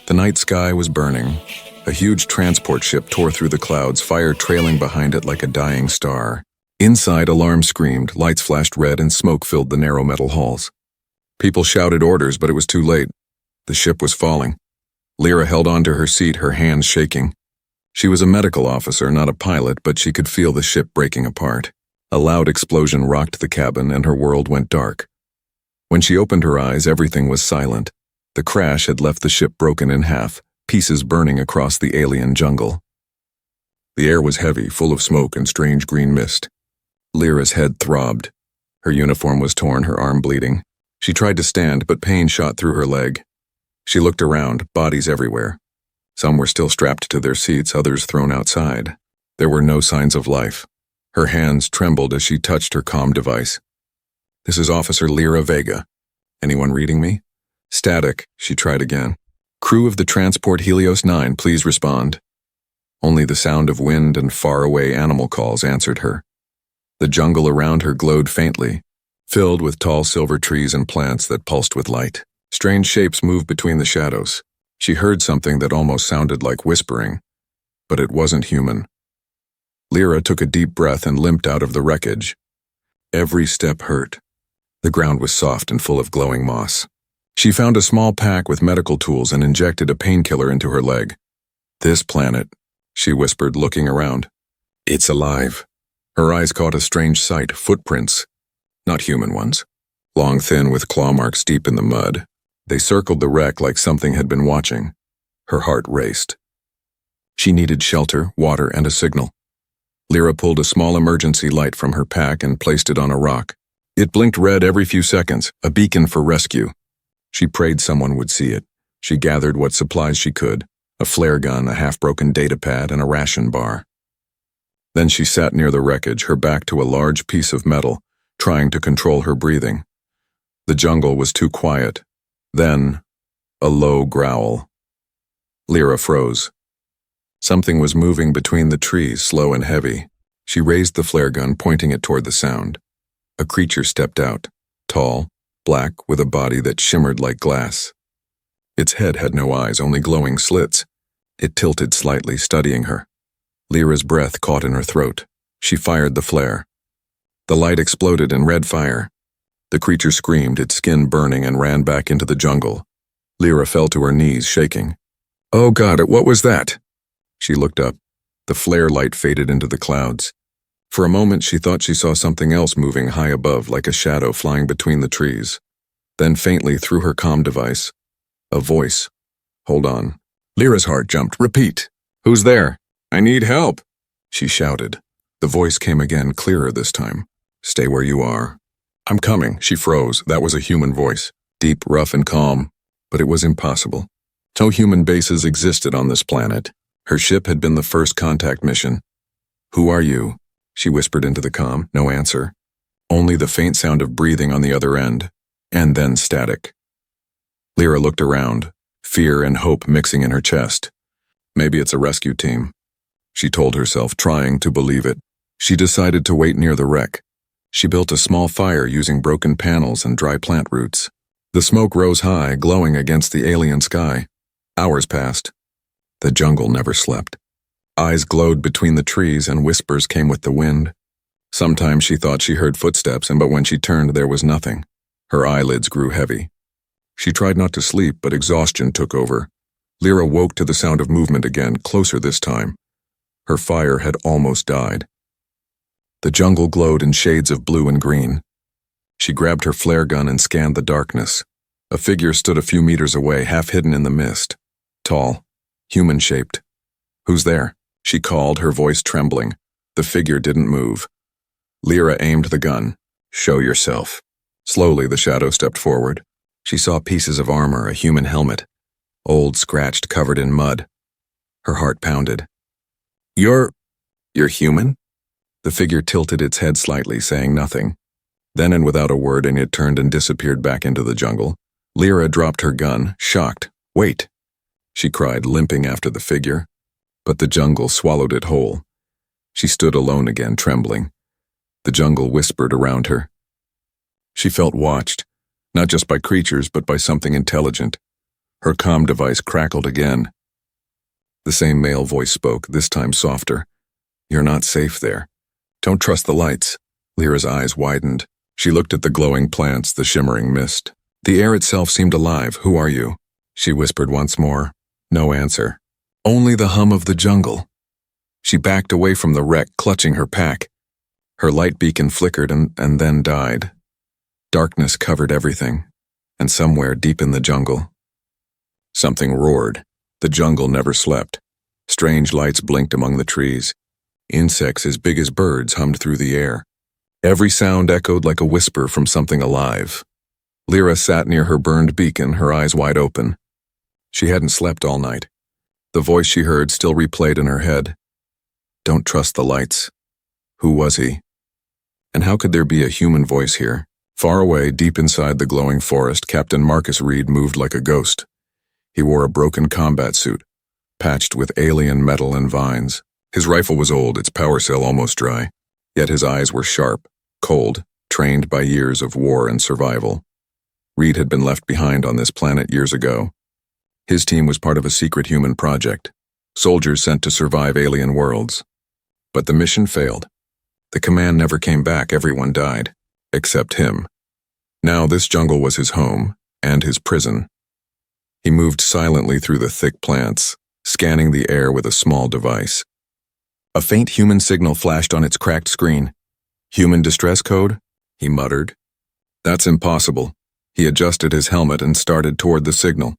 The night sky was burning. A huge transport ship tore through the clouds, fire trailing behind it like a dying star. Inside, alarms screamed, lights flashed red, and smoke filled the narrow metal halls. People shouted orders, but it was too late. The ship was falling. Lyra held on to her seat, her hands shaking. She was a medical officer, not a pilot, but she could feel the ship breaking apart. A loud explosion rocked the cabin, and her world went dark. When she opened her eyes, everything was silent. The crash had left the ship broken in half, pieces burning across the alien jungle. The air was heavy, full of smoke and strange green mist. Lyra's head throbbed. Her uniform was torn, her arm bleeding. She tried to stand, but pain shot through her leg. She looked around, bodies everywhere. Some were still strapped to their seats, others thrown outside. There were no signs of life. Her hands trembled as she touched her comm device. "This is Officer Lyra Vega. Anyone reading me?" "Static," she tried again. "Crew of the transport Helios 9, please respond." Only the sound of wind and faraway animal calls answered her. The jungle around her glowed faintly, filled with tall silver trees and plants that pulsed with light. Strange shapes moved between the shadows. She heard something that almost sounded like whispering, but it wasn't human. Lyra took a deep breath and limped out of the wreckage. Every step hurt. The ground was soft and full of glowing moss. She found a small pack with medical tools and injected a painkiller into her leg. "This planet," she whispered, looking around. "It's alive." Her eyes caught a strange sight, footprints. Not human ones. Long, thin, with claw marks deep in the mud. They circled the wreck like something had been watching. Her heart raced. She needed shelter, water, and a signal. Lyra pulled a small emergency light from her pack and placed it on a rock. It blinked red every few seconds, a beacon for rescue. She prayed someone would see it. She gathered what supplies she could, a flare gun, a half-broken data pad, and a ration bar. Then she sat near the wreckage, her back to a large piece of metal, trying to control her breathing. The jungle was too quiet. Then, a low growl. Lyra froze. Something was moving between the trees, slow and heavy. She raised the flare gun, pointing it toward the sound. A creature stepped out, tall, black, with a body that shimmered like glass. Its head had no eyes, only glowing slits. It tilted slightly, studying her. Lyra's breath caught in her throat. She fired the flare. The light exploded in red fire. The creature screamed, its skin burning, and ran back into the jungle. Lyra fell to her knees, shaking. "Oh God, what was that?" She looked up. The flare light faded into the clouds. For a moment she thought she saw something else moving high above, like a shadow flying between the trees. Then faintly, through her comm device, a voice. "Hold on." Lyra's heart jumped. "Repeat." "Who's there?" "I need help," she shouted. The voice came again, clearer this time. "Stay where you are." "I'm coming." She froze. That was a human voice. Deep, rough, and calm. But it was impossible. No human bases existed on this planet. Her ship had been the first contact mission. "Who are you?" She whispered into the comm. No answer. Only the faint sound of breathing on the other end. And then static. Lyra looked around, fear and hope mixing in her chest. Maybe it's a rescue team, she told herself, trying to believe it. She decided to wait near the wreck. She built a small fire using broken panels and dry plant roots. The smoke rose high, glowing against the alien sky. Hours passed. The jungle never slept. Eyes glowed between the trees and whispers came with the wind. Sometimes she thought she heard footsteps, but when she turned there was nothing. Her eyelids grew heavy. She tried not to sleep, but exhaustion took over. Lyra woke to the sound of movement again, closer this time. Her fire had almost died. The jungle glowed in shades of blue and green. She grabbed her flare gun and scanned the darkness. A figure stood a few meters away, half hidden in the mist. Tall, human-shaped. "Who's there?" she called, her voice trembling. The figure didn't move. Lyra aimed the gun. "Show yourself." Slowly, the shadow stepped forward. She saw pieces of armor, a human helmet. Old, scratched, covered in mud. Her heart pounded. You're human?" The figure tilted its head slightly, saying nothing. Then, and without a word, it turned and disappeared back into the jungle. Lyra dropped her gun, shocked. "Wait," she cried, limping after the figure. But the jungle swallowed it whole. She stood alone again, trembling. The jungle whispered around her. She felt watched, not just by creatures, but by something intelligent. Her comm device crackled again. The same male voice spoke, this time softer. "You're not safe there. Don't trust the lights." Lyra's eyes widened. She looked at the glowing plants, the shimmering mist. The air itself seemed alive. "Who are you?" she whispered once more. No answer. Only the hum of the jungle. She backed away from the wreck, clutching her pack. Her light beacon flickered and then died. Darkness covered everything, and somewhere deep in the jungle, something roared. The jungle never slept. Strange lights blinked among the trees. Insects as big as birds hummed through the air. Every sound echoed like a whisper from something alive. Lyra sat near her burned beacon, her eyes wide open. She hadn't slept all night. The voice she heard still replayed in her head. Don't trust the lights. Who was he? And how could there be a human voice here? Far away, deep inside the glowing forest, Captain Marcus Reed moved like a ghost. He wore a broken combat suit, patched with alien metal and vines. His rifle was old, its power cell almost dry. Yet his eyes were sharp, cold, trained by years of war and survival. Reed had been left behind on this planet years ago. His team was part of a secret human project, soldiers sent to survive alien worlds. But the mission failed. The command never came back, everyone died, except him. Now this jungle was his home, and his prison. He moved silently through the thick plants, scanning the air with a small device. A faint human signal flashed on its cracked screen. "Human distress code?" he muttered. "That's impossible." He adjusted his helmet and started toward the signal.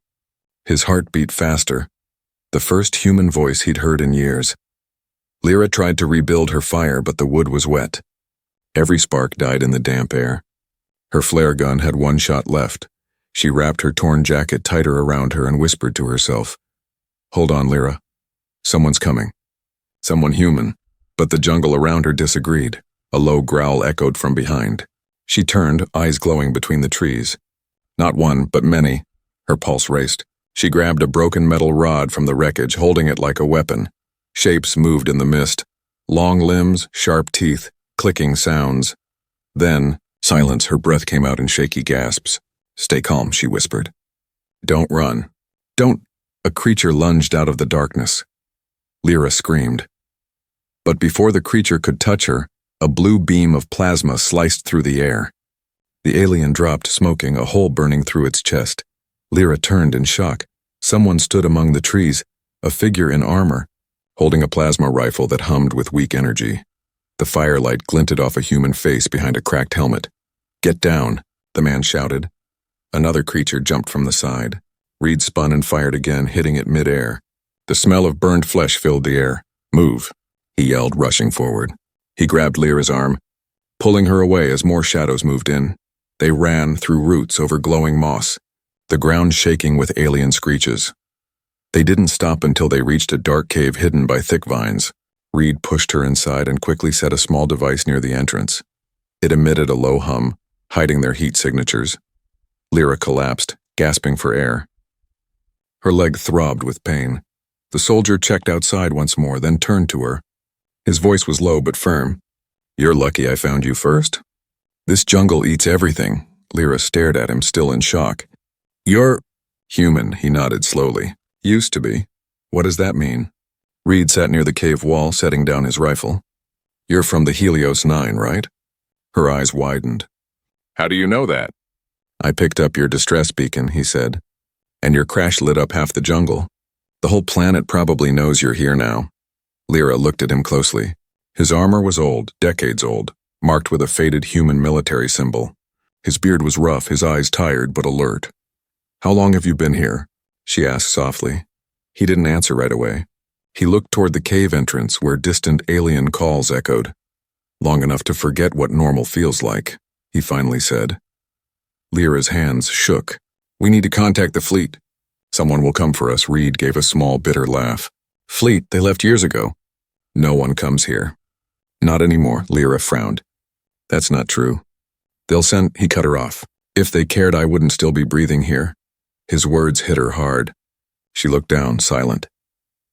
His heart beat faster. The first human voice he'd heard in years. Lyra tried to rebuild her fire, but the wood was wet. Every spark died in the damp air. Her flare gun had one shot left. She wrapped her torn jacket tighter around her and whispered to herself, "Hold on, Lyra. Someone's coming. Someone human." But the jungle around her disagreed. A low growl echoed from behind. She turned, eyes glowing between the trees. Not one, but many. Her pulse raced. She grabbed a broken metal rod from the wreckage, holding it like a weapon. Shapes moved in the mist. Long limbs, sharp teeth, clicking sounds. Then, silence. Her breath came out in shaky gasps. "Stay calm," she whispered. "Don't run. Don't." A creature lunged out of the darkness. Lyra screamed. But before the creature could touch her, a blue beam of plasma sliced through the air. The alien dropped, smoking, a hole burning through its chest. Lyra turned in shock. Someone stood among the trees, a figure in armor, holding a plasma rifle that hummed with weak energy. The firelight glinted off a human face behind a cracked helmet. "Get down," the man shouted. Another creature jumped from the side. Reed spun and fired again, hitting it mid-air. The smell of burned flesh filled the air. "Move," he yelled, rushing forward. He grabbed Lyra's arm, pulling her away as more shadows moved in. They ran through roots over glowing moss, the ground shaking with alien screeches. They didn't stop until they reached a dark cave hidden by thick vines. Reed pushed her inside and quickly set a small device near the entrance. It emitted a low hum, hiding their heat signatures. Lyra collapsed, gasping for air. Her leg throbbed with pain. The soldier checked outside once more, then turned to her. His voice was low but firm. "You're lucky I found you first. This jungle eats everything." Lyra stared at him, still in shock. "You're human," he nodded slowly. "Used to be. What does that mean?" Reed sat near the cave wall, setting down his rifle. "You're from the Helios 9, right?" Her eyes widened. "How do you know that?" "I picked up your distress beacon," he said. "And your crash lit up half the jungle. The whole planet probably knows you're here now." Lyra looked at him closely. His armor was old, decades old, marked with a faded human military symbol. His beard was rough, his eyes tired but alert. "How long have you been here?" she asked softly. He didn't answer right away. He looked toward the cave entrance where distant alien calls echoed. "Long enough to forget what normal feels like," he finally said. Lyra's hands shook. "We need to contact the fleet. Someone will come for us." Reed gave a small, bitter laugh. "Fleet? They left years ago." "No one comes here." "Not anymore," Lyra frowned. "That's not true. They'll send—" He cut her off. "If they cared, I wouldn't still be breathing here." His words hit her hard. She looked down, silent.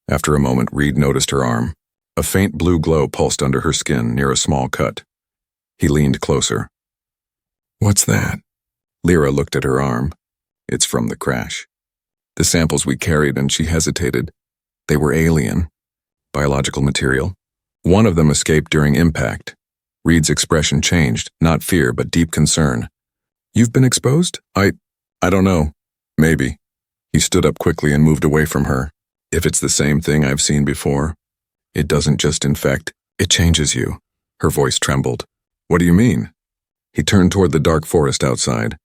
After a moment, Reed noticed her arm. A faint blue glow pulsed under her skin, near a small cut. He leaned closer. "What's that?" Lyra looked at her arm. "It's from the crash." The samples we carried, and she hesitated. They were alien. Biological material. One of them escaped during impact. Reed's expression changed, not fear, but deep concern. You've been exposed? I don't know. Maybe. He stood up quickly and moved away from her. If it's the same thing I've seen before, it doesn't just infect, it changes you. Her voice trembled. What do you mean? He turned toward the dark forest outside.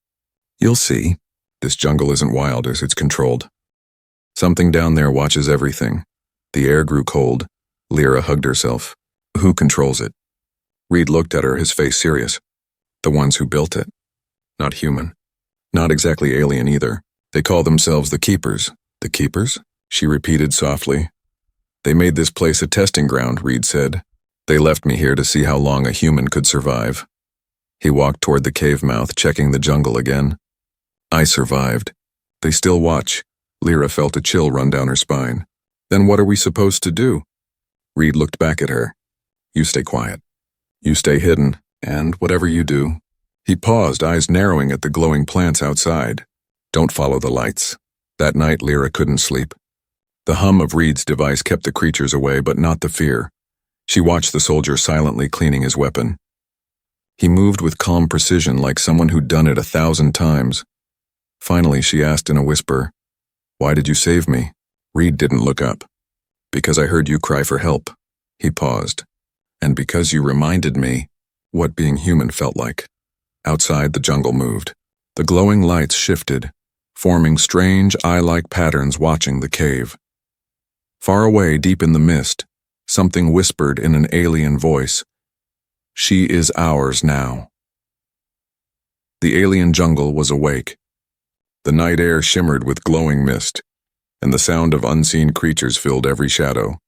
You'll see. This jungle isn't wild as it's controlled. Something down there watches everything. The air grew cold. Lyra hugged herself. Who controls it? Reed looked at her, his face serious. The ones who built it. Not human. Not exactly alien either. They call themselves the Keepers. The Keepers? She repeated softly. They made this place a testing ground, Reed said. They left me here to see how long a human could survive. He walked toward the cave mouth, checking the jungle again. I survived. They still watch. Lyra felt a chill run down her spine. Then what are we supposed to do? Reed looked back at her. You stay quiet. You stay hidden, and whatever you do. He paused, eyes narrowing at the glowing plants outside. Don't follow the lights. That night, Lyra couldn't sleep. The hum of Reed's device kept the creatures away, but not the fear. She watched the soldier silently cleaning his weapon. He moved with calm precision, like someone who'd done it 1,000 times. Finally, she asked in a whisper, Why did you save me? Reed didn't look up. Because I heard you cry for help. He paused. And because you reminded me what being human felt like. Outside, the jungle moved. The glowing lights shifted, forming strange eye-like patterns watching the cave. Far away, deep in the mist, something whispered in an alien voice. She is ours now. The alien jungle was awake. The night air shimmered with glowing mist, and the sound of unseen creatures filled every shadow.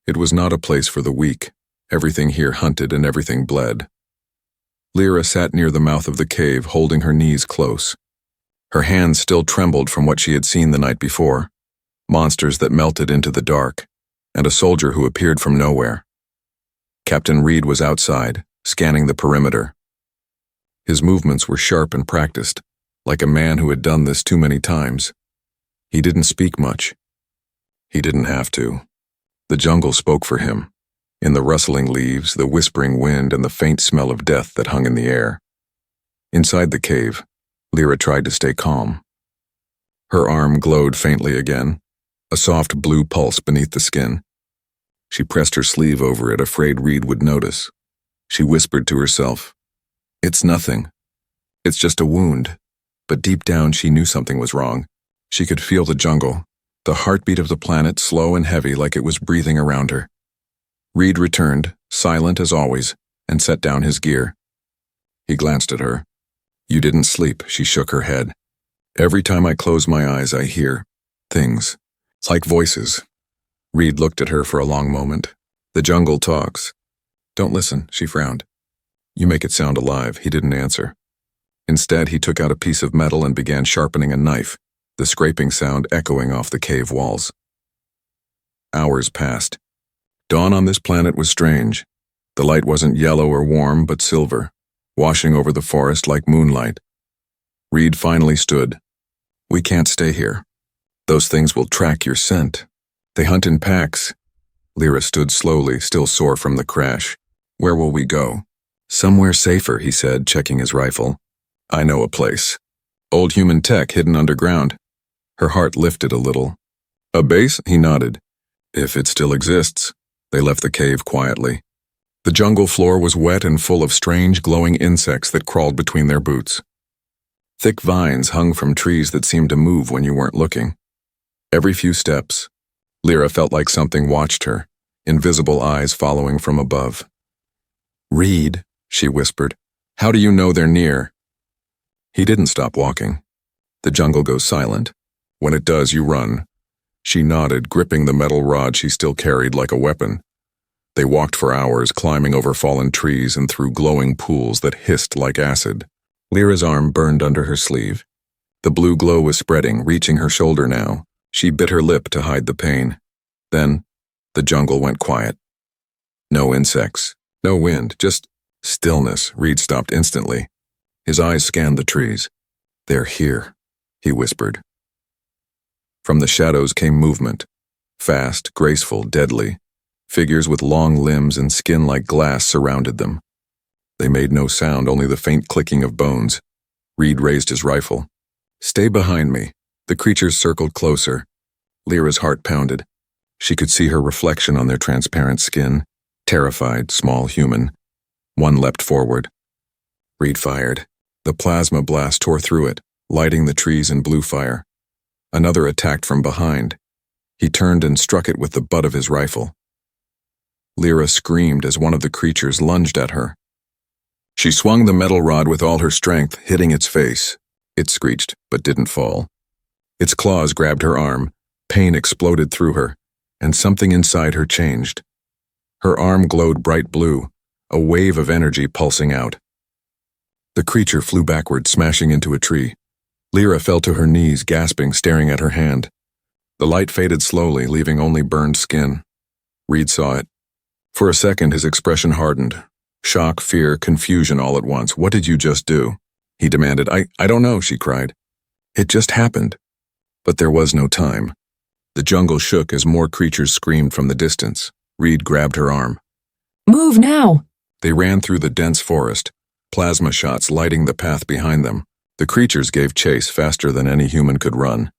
It was not a place for the weak. Everything here hunted and everything bled. Lyra sat near the mouth of the cave, holding her knees close. Her hands still trembled from what she had seen the night before. Monsters that melted into the dark, and a soldier who appeared from nowhere. Captain Reed was outside, scanning the perimeter. His movements were sharp and practiced, like a man who had done this too many times. He didn't speak much. He didn't have to. The jungle spoke for him. In the rustling leaves, the whispering wind, and the faint smell of death that hung in the air. Inside the cave, Lyra tried to stay calm. Her arm glowed faintly again, a soft blue pulse beneath the skin. She pressed her sleeve over it, afraid Reed would notice. She whispered to herself, It's nothing. It's just a wound. But deep down she knew something was wrong. She could feel the jungle, the heartbeat of the planet slow and heavy like it was breathing around her. Reed returned, silent as always, and set down his gear. He glanced at her. You didn't sleep, she shook her head. Every time I close my eyes, I hear things. It's like voices. Reed looked at her for a long moment. The jungle talks. Don't listen, she frowned. You make it sound alive, he didn't answer. Instead, he took out a piece of metal and began sharpening a knife, the scraping sound echoing off the cave walls. Hours passed. Dawn on this planet was strange. The light wasn't yellow or warm, but silver, washing over the forest like moonlight. Reed finally stood. We can't stay here. Those things will track your scent. They hunt in packs. Lyra stood slowly, still sore from the crash. Where will we go? Somewhere safer, he said, checking his rifle. I know a place. Old human tech hidden underground. Her heart lifted a little. A base? He nodded. If it still exists. They left the cave quietly. The jungle floor was wet and full of strange glowing insects that crawled between their boots. Thick vines hung from trees that seemed to move when you weren't looking. Every few steps, Lyra felt like something watched her, invisible eyes following from above. Reed, she whispered, how do you know they're near? He didn't stop walking. The jungle goes silent. When it does, you run. She nodded, gripping the metal rod she still carried like a weapon. They walked for hours, climbing over fallen trees and through glowing pools that hissed like acid. Lyra's arm burned under her sleeve. The blue glow was spreading, reaching her shoulder now. She bit her lip to hide the pain. Then, the jungle went quiet. No insects, no wind, just stillness. Reed stopped instantly. His eyes scanned the trees. They're here, he whispered. From the shadows came movement. Fast, graceful, deadly. Figures with long limbs and skin like glass surrounded them. They made no sound, only the faint clicking of bones. Reed raised his rifle. "Stay behind me." The creatures circled closer. Lyra's heart pounded. She could see her reflection on their transparent skin. Terrified, small human. One leapt forward. Reed fired. The plasma blast tore through it, lighting the trees in blue fire. Another attacked from behind. He turned and struck it with the butt of his rifle. Lyra screamed as one of the creatures lunged at her. She swung the metal rod with all her strength, hitting its face. It screeched, but didn't fall. Its claws grabbed her arm. Pain exploded through her, and something inside her changed. Her arm glowed bright blue, a wave of energy pulsing out. The creature flew backward, smashing into a tree. Lyra fell to her knees, gasping, staring at her hand. The light faded slowly, leaving only burned skin. Reed saw it. For a second, his expression hardened. Shock, fear, confusion all at once. "What did you just do?" he demanded. I don't know," she cried. "It just happened." But there was no time. The jungle shook as more creatures screamed from the distance. Reed grabbed her arm. "Move now!" They ran through the dense forest, plasma shots lighting the path behind them. The creatures gave chase faster than any human could run.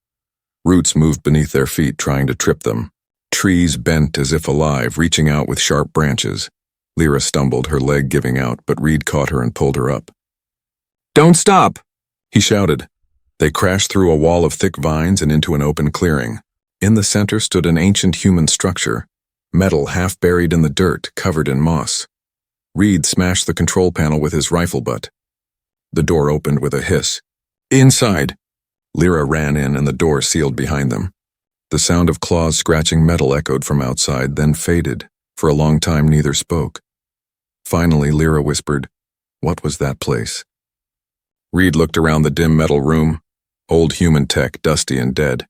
Roots moved beneath their feet, trying to trip them. Trees bent as if alive, reaching out with sharp branches. Lyra stumbled, her leg giving out, but Reed caught her and pulled her up. "Don't stop!" he shouted. They crashed through a wall of thick vines and into an open clearing. In the center stood an ancient human structure, metal half buried in the dirt, covered in moss. Reed smashed the control panel with his rifle butt. The door opened with a hiss. "Inside!" Lyra ran in and the door sealed behind them. The sound of claws scratching metal echoed from outside, then faded. For a long time neither spoke. Finally, Lyra whispered, "What was that place?" Reed looked around the dim metal room. Old human tech, dusty and dead.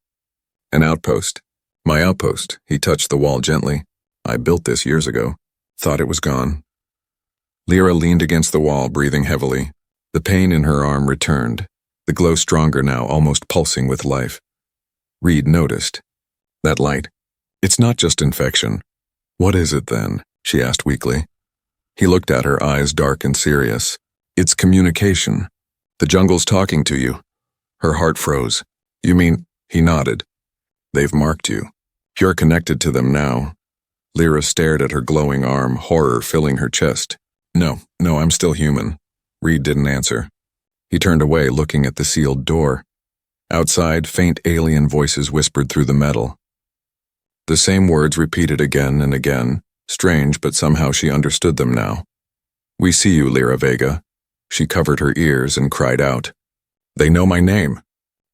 "An outpost. My outpost." He touched the wall gently. "I built this years ago. Thought it was gone." Lyra leaned against the wall, breathing heavily. The pain in her arm returned, the glow stronger now, almost pulsing with life. Reed noticed. "That light. It's not just infection." "What is it then?" she asked weakly. He looked at her, eyes dark and serious. "It's communication. The jungle's talking to you." Her heart froze. "You mean?" He nodded. "They've marked you. You're connected to them now." Lyra stared at her glowing arm, horror filling her chest. No, I'm still human." Reed didn't answer. He turned away, looking at the sealed door. Outside, faint alien voices whispered through the metal. The same words repeated again and again, strange, but somehow she understood them now. "We see you, Lyra Vega." She covered her ears and cried out. "They know my name."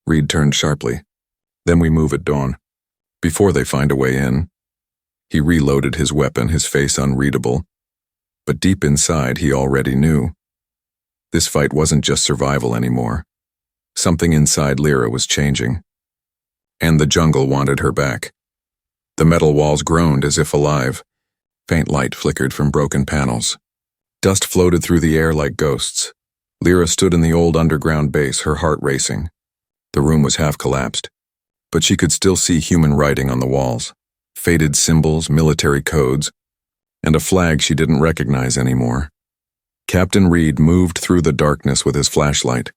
Reed turned sharply. "Then we move at dawn. Before they find a way in." He reloaded his weapon, his face unreadable. But deep inside, he already knew. This fight wasn't just survival anymore. Something inside Lyra was changing. And the jungle wanted her back. The metal walls groaned as if alive. Faint light flickered from broken panels. Dust floated through the air like ghosts. Lyra stood in the old underground base, her heart racing. The room was half collapsed, but she could still see human writing on the walls. Faded symbols, military codes, and a flag she didn't recognize anymore. Captain Reed moved through the darkness with his flashlight.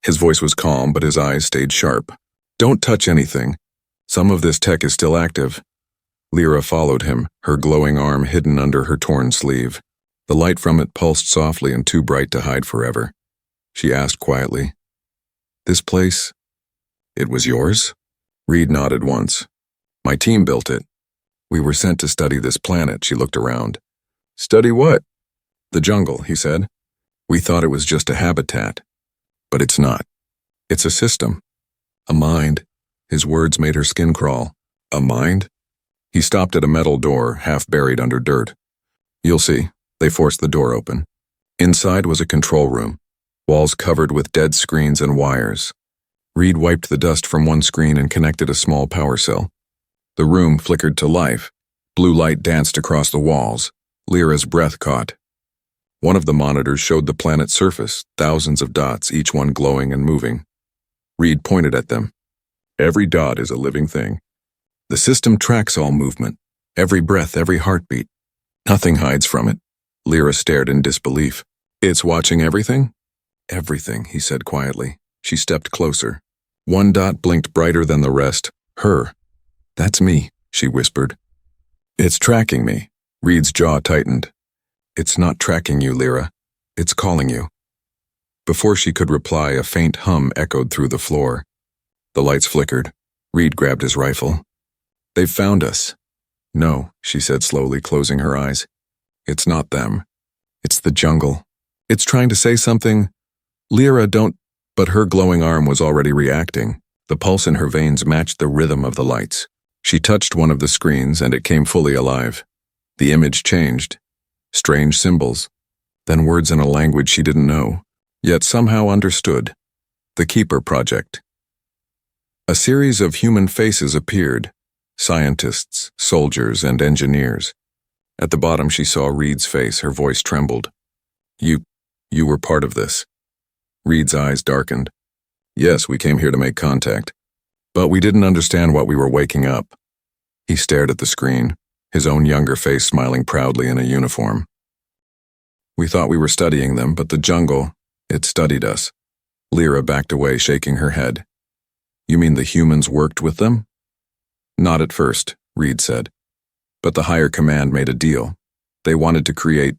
His voice was calm, but his eyes stayed sharp. "Don't touch anything. Some of this tech is still active." Lyra followed him, her glowing arm hidden under her torn sleeve. The light from it pulsed softly and too bright to hide forever. She asked quietly, "This place, it was yours?" Reed nodded once. "My team built it. We were sent to study this planet." She looked around. "Study what?" "The jungle," he said. "We thought it was just a habitat. But it's not. It's a system. A mind." His words made her skin crawl. "A mind?" He stopped at a metal door, half buried under dirt. "You'll see." They forced the door open. Inside was a control room, walls covered with dead screens and wires. Reed wiped the dust from one screen and connected a small power cell. The room flickered to life. Blue light danced across the walls. Lyra's breath caught. One of the monitors showed the planet's surface, thousands of dots, each one glowing and moving. Reed pointed at them. Every dot is a living thing. The system tracks all movement, every breath, every heartbeat. Nothing hides from it. Lyra stared in disbelief. It's watching everything? Everything, he said quietly. She stepped closer. One dot blinked brighter than the rest. Her. That's me, she whispered. It's tracking me. Reed's jaw tightened. It's not tracking you, Lyra. It's calling you. Before she could reply, a faint hum echoed through the floor. The lights flickered. Reed grabbed his rifle. They've found us. No, she said slowly, closing her eyes. It's not them. It's the jungle. It's trying to say something. Lyra, don't... But her glowing arm was already reacting. The pulse in her veins matched the rhythm of the lights. She touched one of the screens and it came fully alive. The image changed. Strange symbols. Then words in a language she didn't know, yet somehow understood. The Keeper Project. A series of human faces appeared. Scientists, soldiers, and engineers. At the bottom she saw Reed's face. Her voice trembled. You were part of this. Reed's eyes darkened. Yes, we came here to make contact. But we didn't understand what we were waking up. He stared at the screen, his own younger face smiling proudly in a uniform. We thought we were studying them, but the jungle, it studied us. Lyra backed away, shaking her head. You mean the humans worked with them? Not at first, Reed said. But the higher command made a deal. They wanted to create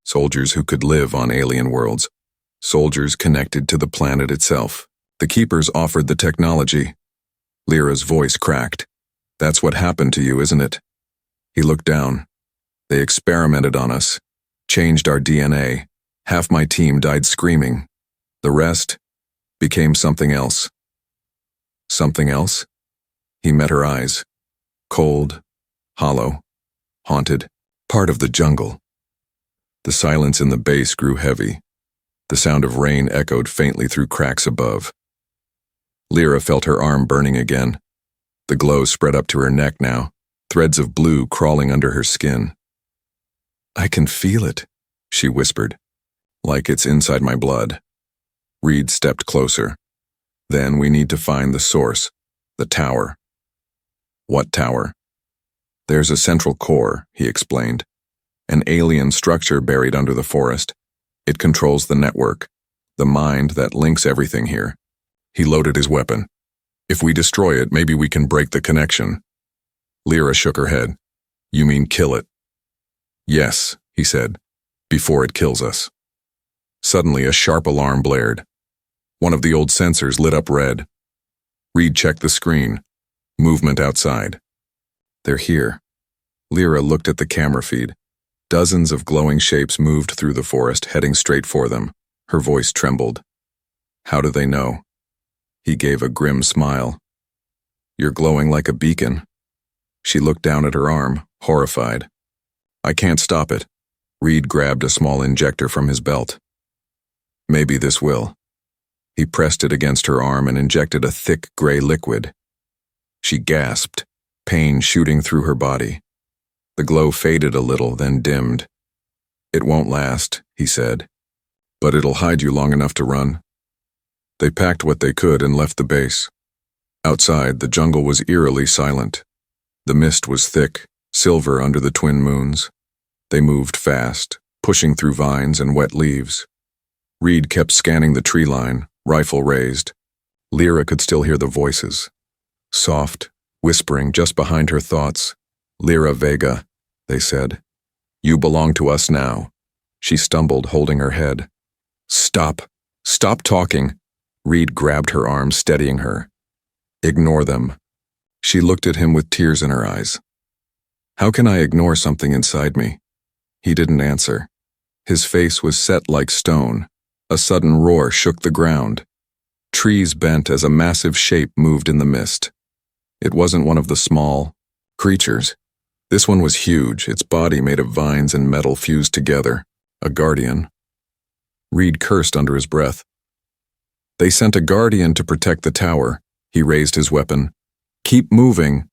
soldiers who could live on alien worlds. Soldiers connected to the planet itself. The Keepers offered the technology. Lyra's voice cracked. That's what happened to you, isn't it? He looked down. They experimented on us, changed our DNA. Half my team died screaming. The rest became something else. Something else? He met her eyes. Cold, hollow, haunted, part of the jungle. The silence in the base grew heavy. The sound of rain echoed faintly through cracks above. Lyra felt her arm burning again. The glow spread up to her neck now, threads of blue crawling under her skin. I can feel it, she whispered, like it's inside my blood. Reed stepped closer. Then we need to find the source, the tower. What tower? There's a central core, he explained. An alien structure buried under the forest. It controls the network, the mind that links everything here. He loaded his weapon. If we destroy it, maybe we can break the connection. Lyra shook her head. You mean kill it? Yes, he said, before it kills us. Suddenly, a sharp alarm blared. One of the old sensors lit up red. Reed checked the screen. Movement outside. They're here. Lyra looked at the camera feed. Dozens of glowing shapes moved through the forest, heading straight for them. Her voice trembled. How do they know? He gave a grim smile. You're glowing like a beacon. She looked down at her arm, horrified. I can't stop it. Reed grabbed a small injector from his belt. Maybe this will. He pressed it against her arm and injected a thick gray liquid. She gasped, pain shooting through her body. The glow faded a little, then dimmed. It won't last, he said, but it'll hide you long enough to run. They packed what they could and left the base. Outside, the jungle was eerily silent. The mist was thick, silver under the twin moons. They moved fast, pushing through vines and wet leaves. Reed kept scanning the tree line, rifle raised. Lyra could still hear the voices. Soft, whispering just behind her thoughts. Lyra Vega, they said. You belong to us now. She stumbled, holding her head. Stop. Stop talking. Reed grabbed her arm, steadying her. Ignore them. She looked at him with tears in her eyes. How can I ignore something inside me? He didn't answer. His face was set like stone. A sudden roar shook the ground. Trees bent as a massive shape moved in the mist. It wasn't one of the small creatures. This one was huge, its body made of vines and metal fused together. A guardian. Reed cursed under his breath. They sent a guardian to protect the tower. He raised his weapon. Keep moving.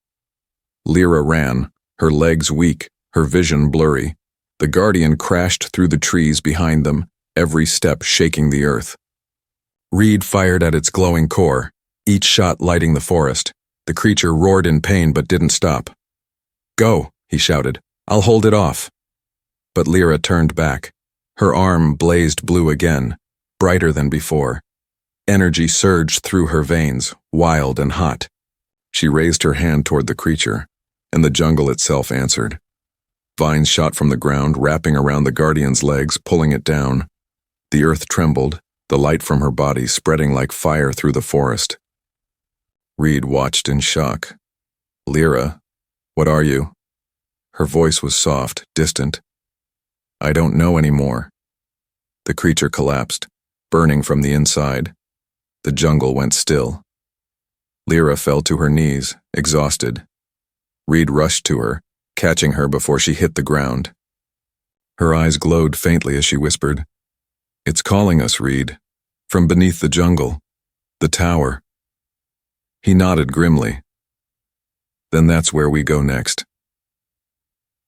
Lyra ran, her legs weak, her vision blurry. The guardian crashed through the trees behind them, every step shaking the earth. Reed fired at its glowing core. each shot lighting the forest. The creature roared in pain but didn't stop. "Go," he shouted. "I'll hold it off." But Lyra turned back. Her arm blazed blue again, brighter than before. Energy surged through her veins, wild and hot. She raised her hand toward the creature, and the jungle itself answered. Vines shot from the ground, wrapping around the guardian's legs, pulling it down. The earth trembled, the light from her body spreading like fire through the forest. Reed watched in shock. "Lyra, what are you?" Her voice was soft, distant. "I don't know anymore." The creature collapsed, burning from the inside. The jungle went still. Lyra fell to her knees, exhausted. Reed rushed to her, catching her before she hit the ground. Her eyes glowed faintly as she whispered, "It's calling us, Reed. From beneath the jungle. The tower." He nodded grimly. "Then that's where we go next."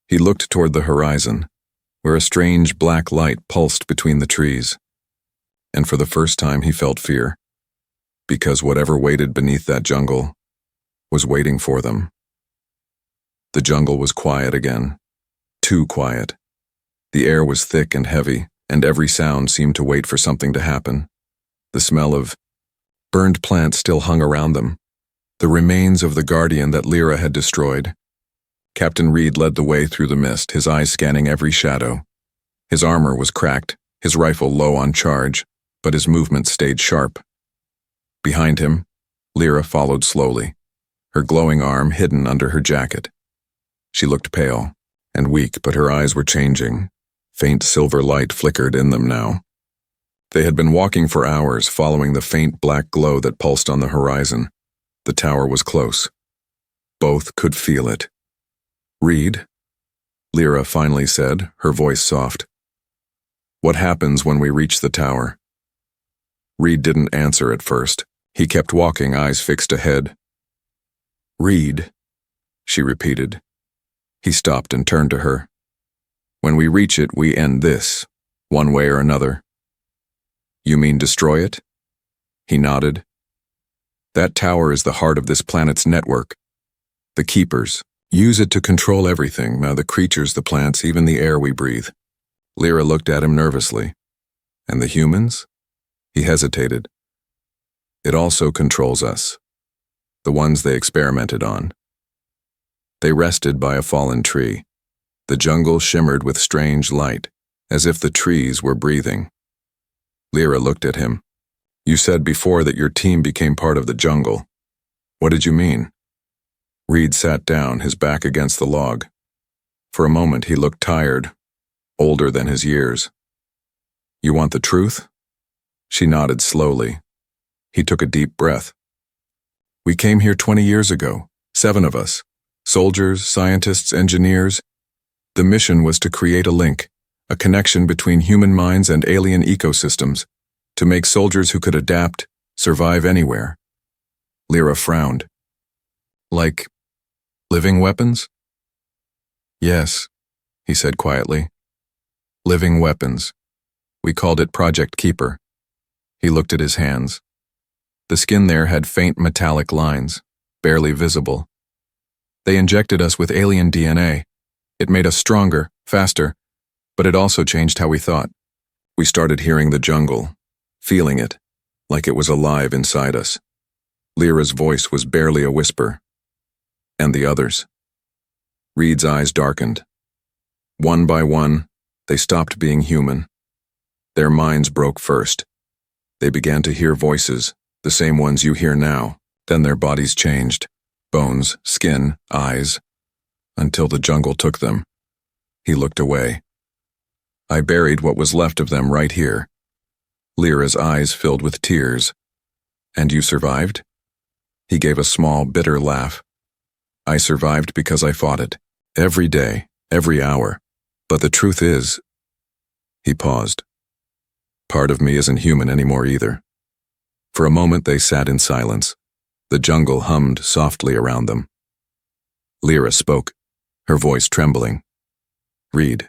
He looked toward the horizon, where a strange black light pulsed between the trees. And for the first time he felt fear, because whatever waited beneath that jungle was waiting for them. The jungle was quiet again, too quiet. The air was thick and heavy, and every sound seemed to wait for something to happen. The smell of burned plants still hung around them, the remains of the guardian that Lyra had destroyed. Captain Reed led the way through the mist, his eyes scanning every shadow. His armor was cracked, his rifle low on charge, but his movement stayed sharp. Behind him, Lyra followed slowly, her glowing arm hidden under her jacket. She looked pale and weak, but her eyes were changing. Faint silver light flickered in them now. They had been walking for hours, following the faint black glow that pulsed on the horizon. The tower was close. Both could feel it. "Reed," Lyra finally said, her voice soft. "What happens when we reach the tower?" Reed didn't answer at first. He kept walking, eyes fixed ahead. "Reed," she repeated. He stopped and turned to her. "When we reach it, we end this, one way or another." "You mean destroy it?" He nodded. "That tower is the heart of this planet's network. The Keepers use it to control everything, the creatures, the plants, even the air we breathe." Lyra looked at him nervously. "And the humans?" He hesitated. "It also controls us, the ones they experimented on." They rested by a fallen tree. The jungle shimmered with strange light, as if the trees were breathing. Lyra looked at him. "You said before that your team became part of the jungle. What did you mean?" Reed sat down, his back against the log. For a moment he looked tired, older than his years. "You want the truth?" She nodded slowly. He took a deep breath. "We came here 20 years ago, 7 of us. Soldiers, scientists, engineers. The mission was to create a link, a connection between human minds and alien ecosystems, to make soldiers who could adapt, survive anywhere." Lyra frowned. "Like living weapons?" "Yes," he said quietly. "Living weapons. We called it Project Keeper." He looked at his hands. The skin there had faint metallic lines, barely visible. "They injected us with alien DNA. It made us stronger, faster, but it also changed how we thought. We started hearing the jungle, feeling it, like it was alive inside us." Lyra's voice was barely a whisper. "And the others?" Reed's eyes darkened. One by one, they stopped being human. Their minds broke first. They began to hear voices, the same ones you hear now. Then their bodies changed. Bones, skin, eyes, until the jungle took them. He looked away. "I buried what was left of them right here." Lyra's eyes filled with tears. "And you survived?" He gave a small, bitter laugh. "I survived because I fought it. Every day, every hour. But the truth is..." He paused. "Part of me isn't human anymore either." For a moment they sat in silence. The jungle hummed softly around them. Lyra spoke, her voice trembling. "Reed,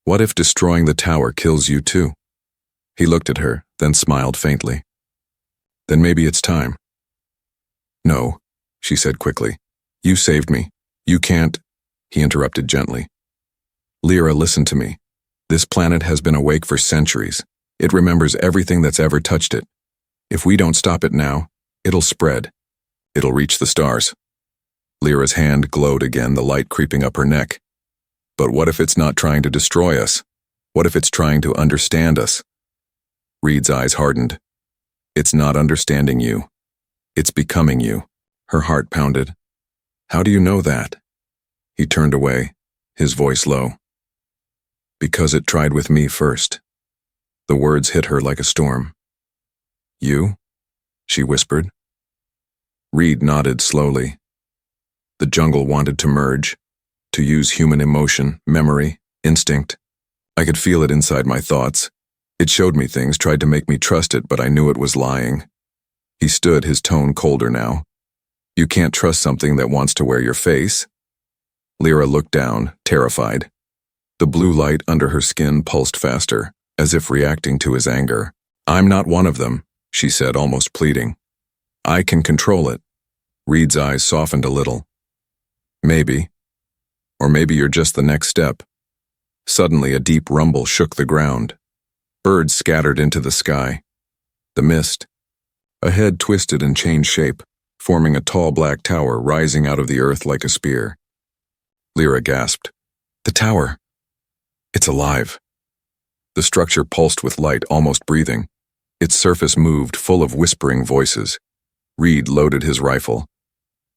what if destroying the tower kills you too?" He looked at her, then smiled faintly. "Then maybe it's time. No, she said quickly. You saved me. You can't, he interrupted gently. Lyra, listen to me. This planet has been awake for centuries. It remembers everything that's ever touched it. If we don't stop it now, it'll spread. It'll reach the stars. Lyra's hand glowed again, the light creeping up her neck. But what if it's not trying to destroy us? What if it's trying to understand us? Reed's eyes hardened. It's not understanding you. It's becoming you. Her heart pounded. How do you know that? He turned away, his voice low. Because it tried with me first. The words hit her like a storm. You? She whispered. Reed nodded slowly. The jungle wanted to merge, to use human emotion, memory, instinct. I could feel it inside my thoughts. It showed me things, tried to make me trust it, but I knew it was lying. He stood, his tone colder now. You can't trust something that wants to wear your face. Lyra looked down, terrified. The blue light under her skin pulsed faster, as if reacting to his anger. I'm not one of them, she said, almost pleading. I can control it. Reed's eyes softened a little. Maybe. Or maybe you're just the next step. Suddenly, a deep rumble shook the ground. Birds scattered into the sky. The mist. A head twisted and changed shape, forming a tall black tower rising out of the earth like a spear. Lyra gasped. The tower. It's alive. The structure pulsed with light, almost breathing. Its surface moved, full of whispering voices. Reed loaded his rifle.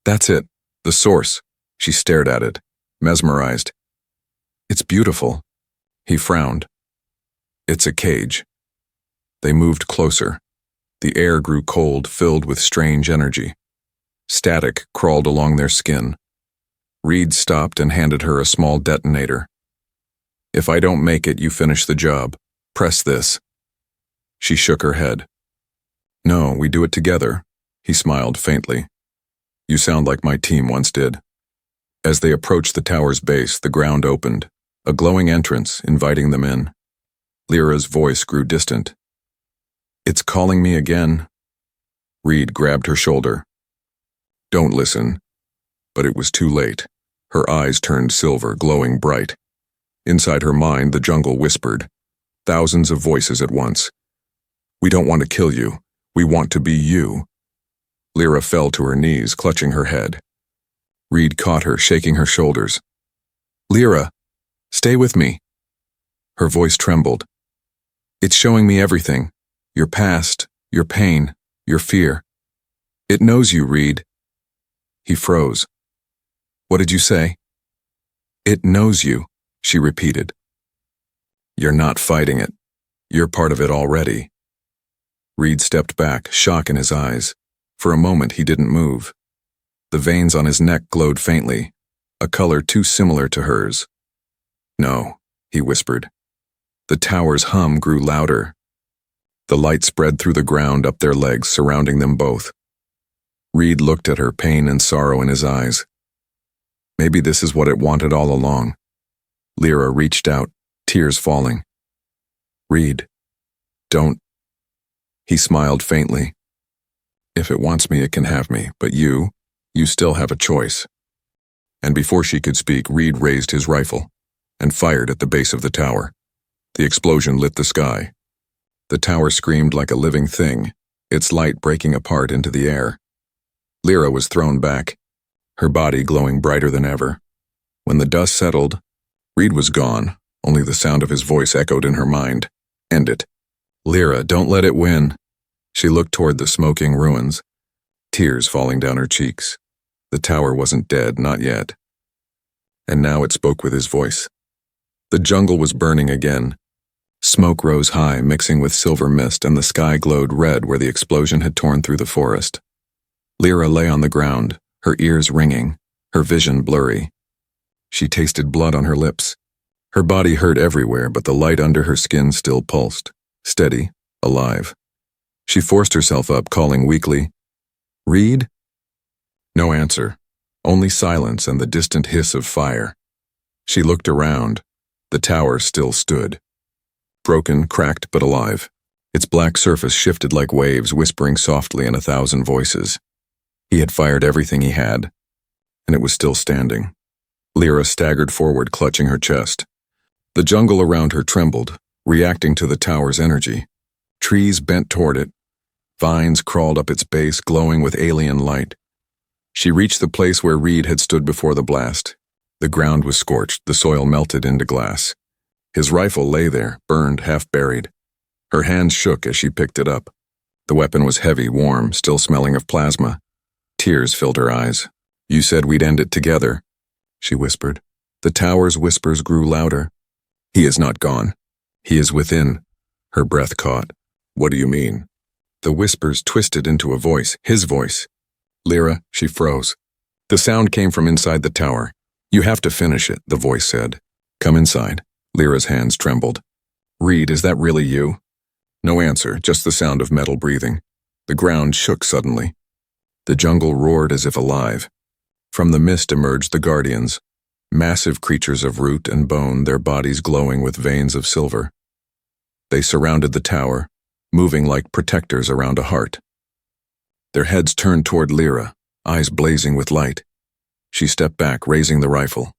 That's it. The source. She stared at it, mesmerized. It's beautiful. He frowned. It's a cage. They moved closer. The air grew cold, filled with strange energy. Static crawled along their skin. Reed stopped and handed her a small detonator. If I don't make it, you finish the job. Press this. She shook her head. No, we do it together. He smiled faintly. You sound like my team once did. As they approached the tower's base, the ground opened, a glowing entrance inviting them in. Lyra's voice grew distant. It's calling me again. Reed grabbed her shoulder. Don't listen. But it was too late. Her eyes turned silver, glowing bright. Inside her mind, the jungle whispered, thousands of voices at once. We don't want to kill you. We want to be you. Lyra fell to her knees, clutching her head. Reed caught her, shaking her shoulders. Lyra, stay with me. Her voice trembled. It's showing me everything. Your past, your pain, your fear. It knows you, Reed. He froze. What did you say? It knows you, she repeated. You're not fighting it. You're part of it already. Reed stepped back, shock in his eyes. For a moment, he didn't move. The veins on his neck glowed faintly, a color too similar to hers. No, he whispered. The tower's hum grew louder. The light spread through the ground up their legs, surrounding them both. Reed looked at her, pain and sorrow in his eyes. Maybe this is what it wanted all along. Lyra reached out, tears falling. Reed, don't. He smiled faintly. If it wants me, it can have me, but you still have a choice. And before she could speak, Reed raised his rifle and fired at the base of the tower. The explosion lit the sky. The tower screamed like a living thing, its light breaking apart into the air. Lyra was thrown back, her body glowing brighter than ever. When the dust settled, Reed was gone, only the sound of his voice echoed in her mind. End it. Lyra, don't let it win. She looked toward the smoking ruins, tears falling down her cheeks. The tower wasn't dead, not yet. And now it spoke with his voice. The jungle was burning again. Smoke rose high, mixing with silver mist, and the sky glowed red where the explosion had torn through the forest. Lyra lay on the ground, her ears ringing, her vision blurry. She tasted blood on her lips. Her body hurt everywhere, but the light under her skin still pulsed, steady, alive. She forced herself up, calling weakly, Reed? No answer, only silence and the distant hiss of fire. She looked around. The tower still stood. Broken, cracked, but alive. Its black surface shifted like waves, whispering softly in 1,000 voices. He had fired everything he had, and it was still standing. Lyra staggered forward, clutching her chest. The jungle around her trembled, reacting to the tower's energy. Trees bent toward it. Vines crawled up its base, glowing with alien light. She reached the place where Reed had stood before the blast. The ground was scorched, the soil melted into glass. His rifle lay there, burned, half buried. Her hands shook as she picked it up. The weapon was heavy, warm, still smelling of plasma. Tears filled her eyes. "You said we'd end it together," she whispered. The tower's whispers grew louder. "He is not gone. He is within." Her breath caught. "What do you mean?" The whispers twisted into a voice, his voice. "Lyra," she froze. The sound came from inside the tower. "You have to finish it," the voice said. "Come inside." Lyra's hands trembled. "Reed, is that really you?" No answer, just the sound of metal breathing. The ground shook suddenly. The jungle roared as if alive. From the mist emerged the guardians, massive creatures of root and bone, their bodies glowing with veins of silver. They surrounded the tower, moving like protectors around a heart. Their heads turned toward Lyra, eyes blazing with light. She stepped back, raising the rifle.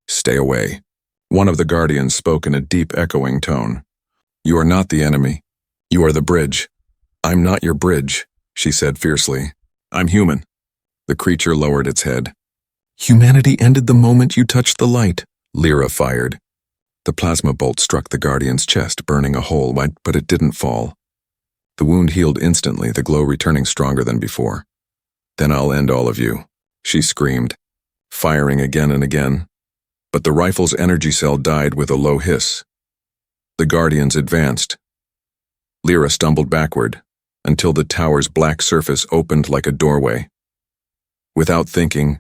"Stay away." One of the guardians spoke in a deep, echoing tone. "You are not the enemy. You are the bridge." "I'm not your bridge," she said fiercely. "I'm human." The creature lowered its head. "Humanity ended the moment you touched the light," Lyra fired. The plasma bolt struck the guardian's chest, burning a hole, but it didn't fall. The wound healed instantly, the glow returning stronger than before. "Then I'll end all of you," she screamed, firing again and again. But the rifle's energy cell died with a low hiss. The guardians advanced. Lyra stumbled backward, until the tower's black surface opened like a doorway. Without thinking,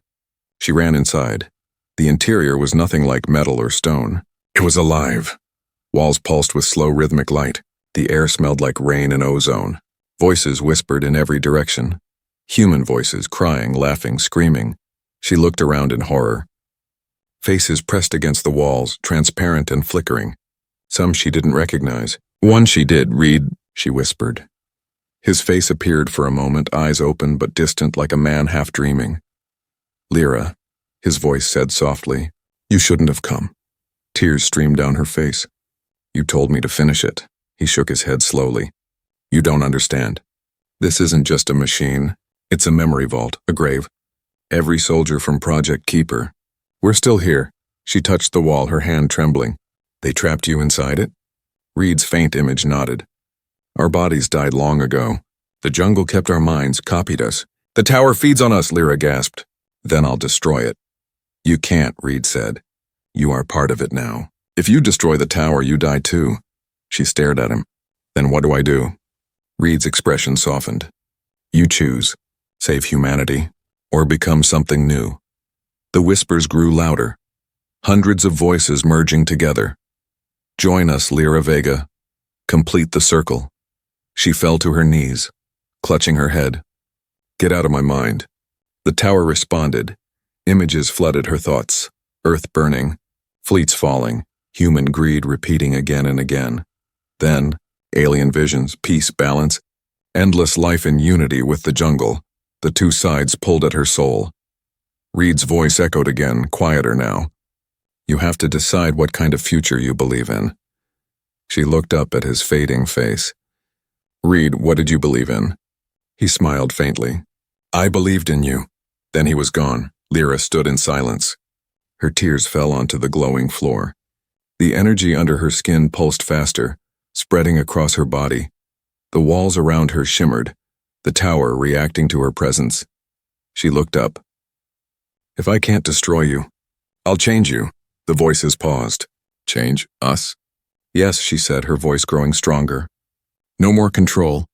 she ran inside. The interior was nothing like metal or stone. It was alive. Walls pulsed with slow rhythmic light. The air smelled like rain and ozone. Voices whispered in every direction. Human voices, crying, laughing, screaming. She looked around in horror. Faces pressed against the walls, transparent and flickering. Some she didn't recognize. "One she did, Reed," she whispered. His face appeared for a moment, eyes open but distant like a man half dreaming. "Lyra," his voice said softly, "you shouldn't have come." Tears streamed down her face. "You told me to finish it." He shook his head slowly. "You don't understand. This isn't just a machine. It's a memory vault, a grave. Every soldier from Project Keeper. We're still here." She touched the wall, her hand trembling. "They trapped you inside it?" Reed's faint image nodded. "Our bodies died long ago. The jungle kept our minds, copied us." "The tower feeds on us," Lyra gasped. "Then I'll destroy it." "You can't," Reed said. "You are part of it now. If you destroy the tower, you die too." She stared at him. "Then what do I do?" Reed's expression softened. "You choose. Save humanity, or become something new." The whispers grew louder. Hundreds of voices merging together. "Join us, Lyra Vega. Complete the circle." She fell to her knees, clutching her head. "Get out of my mind." The tower responded. Images flooded her thoughts. Earth burning, fleets falling, human greed repeating again and again. Then, alien visions, peace, balance, endless life in unity with the jungle. The two sides pulled at her soul. Reed's voice echoed again, quieter now. "You have to decide what kind of future you believe in." She looked up at his fading face. "Reed, what did you believe in?" He smiled faintly. "I believed in you." Then he was gone. Lyra stood in silence. Her tears fell onto the glowing floor. The energy under her skin pulsed faster, spreading across her body. The walls around her shimmered, the tower reacting to her presence. She looked up. "If I can't destroy you, I'll change you." The voices paused. "Change us?" "Yes," she said, her voice growing stronger. "No more control.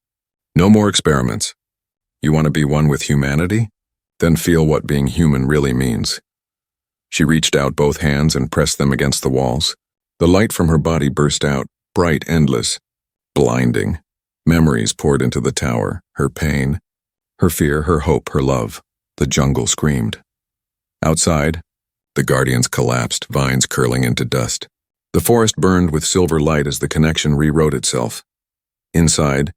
No more experiments. You want to be one with humanity? Then feel what being human really means." She reached out both hands and pressed them against the walls. The light from her body burst out, bright, endless, blinding. Memories poured into the tower, her pain, her fear, her hope, her love. The jungle screamed. Outside, the guardians collapsed, vines curling into dust. The forest burned with silver light as the connection rewrote itself. Inside,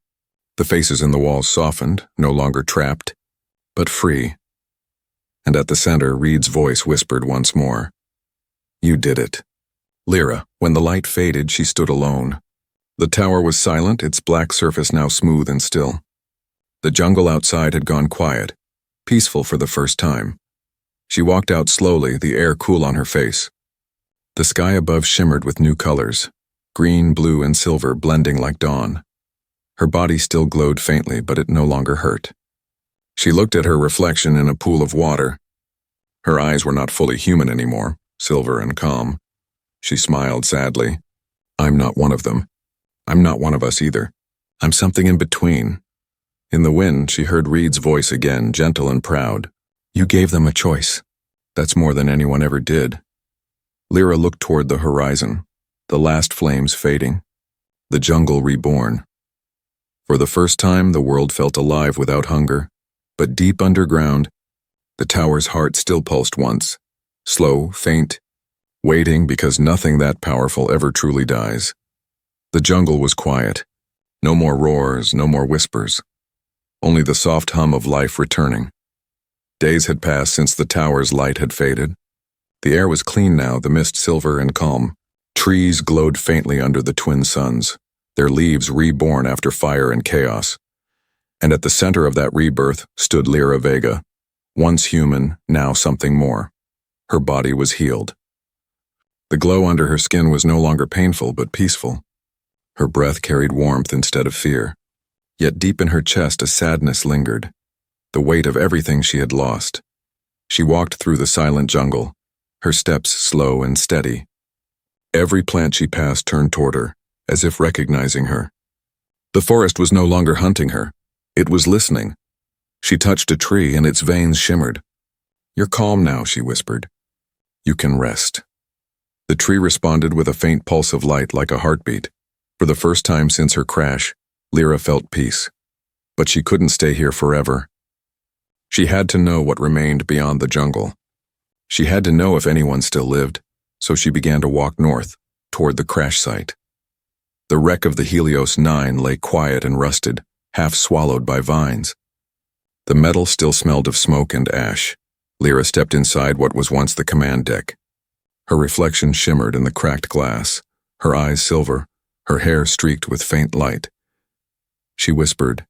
the faces in the walls softened, no longer trapped, but free. And at the center, Reed's voice whispered once more, "You did it." Lyra, when the light faded, she stood alone. The tower was silent, its black surface now smooth and still. The jungle outside had gone quiet, peaceful for the first time. She walked out slowly, the air cool on her face. The sky above shimmered with new colors, green, blue, and silver blending like dawn. Her body still glowed faintly, but it no longer hurt. She looked at her reflection in a pool of water. Her eyes were not fully human anymore, silver and calm. She smiled sadly. "I'm not one of them. I'm not one of us either. I'm something in between." In the wind, she heard Reed's voice again, gentle and proud. "You gave them a choice. That's more than anyone ever did." Lyra looked toward the horizon, the last flames fading, the jungle reborn. For the first time, the world felt alive without hunger, but deep underground, the tower's heart still pulsed once, slow, faint, waiting because nothing that powerful ever truly dies. The jungle was quiet. No more roars, no more whispers. Only the soft hum of life returning. Days had passed since the tower's light had faded. The air was clean now, the mist silver and calm. Trees glowed faintly under the twin suns, their leaves reborn after fire and chaos. And at the center of that rebirth stood Lyra Vega, once human, now something more. Her body was healed. The glow under her skin was no longer painful but peaceful. Her breath carried warmth instead of fear. Yet deep in her chest a sadness lingered, the weight of everything she had lost. She walked through the silent jungle, her steps slow and steady. Every plant she passed turned toward her, as if recognizing her. The forest was no longer hunting her. It was listening. She touched a tree and its veins shimmered. "You're calm now," she whispered. "You can rest." The tree responded with a faint pulse of light like a heartbeat. For the first time since her crash, Lyra felt peace. But she couldn't stay here forever. She had to know what remained beyond the jungle. She had to know if anyone still lived, so she began to walk north, toward the crash site. The wreck of the Helios 9 lay quiet and rusted, half swallowed by vines. The metal still smelled of smoke and ash. Lyra stepped inside what was once the command deck. Her reflection shimmered in the cracked glass, her eyes silver, her hair streaked with faint light. She whispered,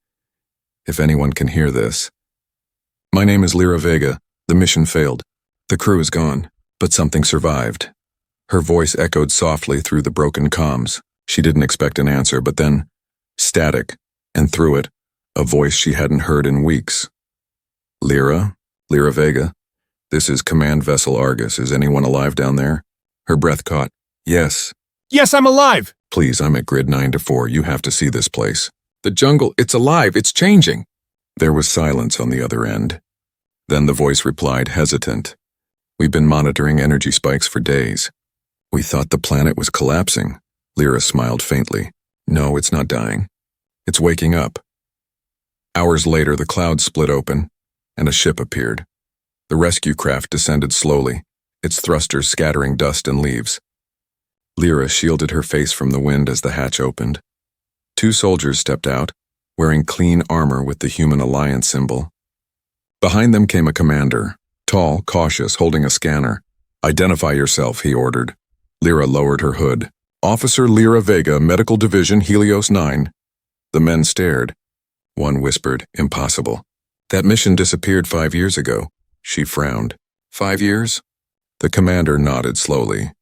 "If anyone can hear this. My name is Lyra Vega. The mission failed. The crew is gone, but something survived." Her voice echoed softly through the broken comms. She didn't expect an answer, but then, static, and through it, a voice she hadn't heard in weeks. "Lyra Vega, this is Command Vessel Argus. Is anyone alive down there?" Her breath caught. "Yes." "Yes, I'm alive!" "Please, I'm at grid 9 to 4. You have to see this place. The jungle, it's alive, it's changing." There was silence on the other end. Then the voice replied, hesitant. "We've been monitoring energy spikes for days. We thought the planet was collapsing." Lyra smiled faintly. "No, it's not dying. It's waking up." Hours later, the clouds split open, and a ship appeared. The rescue craft descended slowly, its thrusters scattering dust and leaves. Lyra shielded her face from the wind as the hatch opened. 2 soldiers stepped out, wearing clean armor with the Human Alliance symbol. Behind them came a commander, tall, cautious, holding a scanner. "Identify yourself," he ordered. Lyra lowered her hood. "Officer Lyra Vega, Medical Division, Helios 9. The men stared. One whispered, "Impossible. That mission disappeared 5 years ago." She frowned. 5 years? The commander nodded slowly.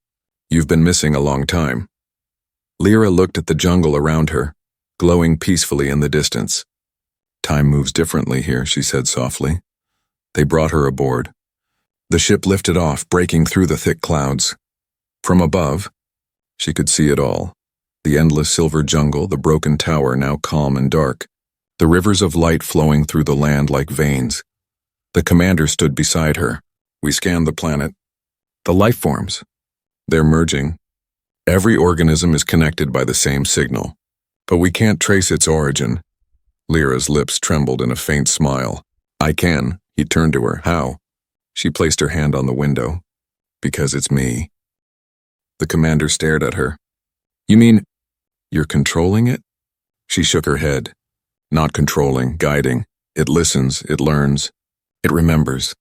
"You've been missing a long time." Lyra looked at the jungle around her, glowing peacefully in the distance. "Time moves differently here," she said softly. They brought her aboard. The ship lifted off, breaking through the thick clouds. From above, she could see it all. The endless silver jungle, the broken tower now calm and dark, the rivers of light flowing through the land like veins. The commander stood beside her. "We scanned the planet. The life forms. They're merging. Every organism is connected by the same signal. But we can't trace its origin." Lyra's lips trembled in a faint smile. "I can." He turned to her. "How?" She placed her hand on the window. "Because it's me." The commander stared at her. "You mean you're controlling it?" She shook her head. "Not controlling, guiding. It listens, it learns. It remembers.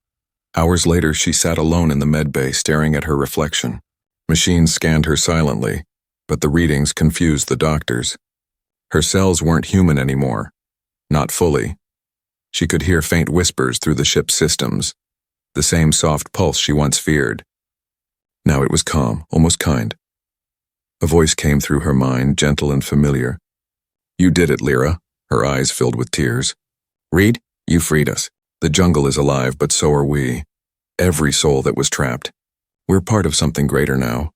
Hours later, she sat alone in the medbay staring at her reflection. Machines scanned her silently, but the readings confused the doctors. Her cells weren't human anymore. Not fully. She could hear faint whispers through the ship's systems, the same soft pulse she once feared. Now it was calm, almost kind. A voice came through her mind, gentle and familiar. "You did it, Lyra," her eyes filled with tears. "Reed, you freed us. The jungle is alive, but so are we. Every soul that was trapped. We're part of something greater now."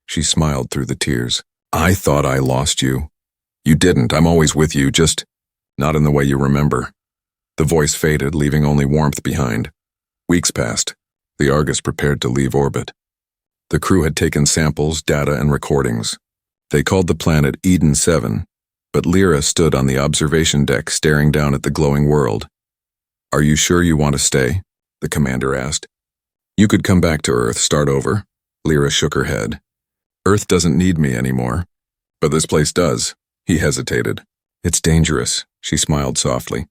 She smiled through the tears. "I thought I lost you. You didn't. I'm always with you, just not in the way you remember." The voice faded, leaving only warmth behind. Weeks passed. The Argus prepared to leave orbit. The crew had taken samples, data, and recordings. They called the planet Eden 7, but Lyra stood on the observation deck staring down at the glowing world. "Are you sure you want to stay?" the commander asked. "You could come back to Earth, start over." Lyra shook her head. "Earth doesn't need me anymore. But this place does." He hesitated. "It's dangerous," she smiled softly.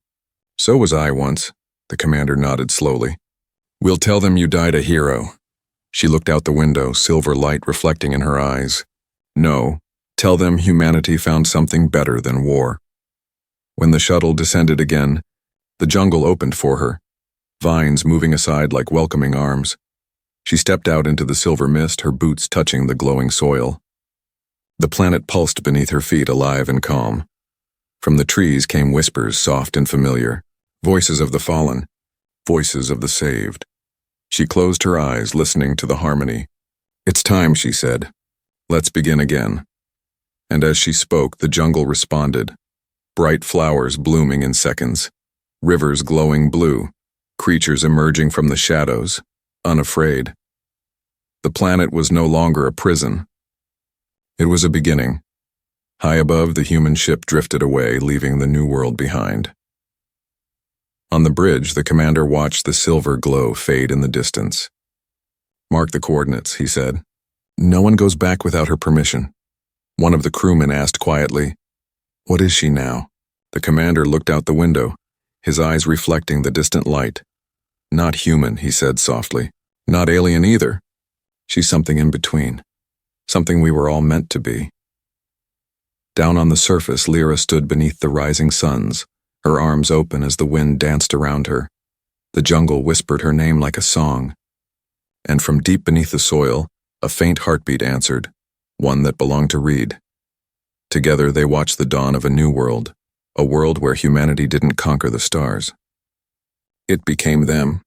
"So was I once." The commander nodded slowly. "We'll tell them you died a hero." She looked out the window, silver light reflecting in her eyes. "No, tell them humanity found something better than war." When the shuttle descended again, the jungle opened for her, vines moving aside like welcoming arms. She stepped out into the silver mist, her boots touching the glowing soil. The planet pulsed beneath her feet, alive and calm. From the trees came whispers, soft and familiar, voices of the fallen, voices of the saved. She closed her eyes, listening to the harmony. "It's time," she said. "Let's begin again." And as she spoke, the jungle responded. Bright flowers blooming in seconds, rivers glowing blue, creatures emerging from the shadows, unafraid. The planet was no longer a prison. It was a beginning. High above, the human ship drifted away, leaving the new world behind. On the bridge, the commander watched the silver glow fade in the distance. "Mark the coordinates," he said. "No one goes back without her permission." One of the crewmen asked quietly, "What is she now?" The commander looked out the window, his eyes reflecting the distant light. "Not human," he said softly. "Not alien either. She's something in between. Something we were all meant to be." Down on the surface, Lyra stood beneath the rising suns, her arms open as the wind danced around her. The jungle whispered her name like a song. And from deep beneath the soil, a faint heartbeat answered, one that belonged to Reed. Together they watched the dawn of a new world, a world where humanity didn't conquer the stars. It became them.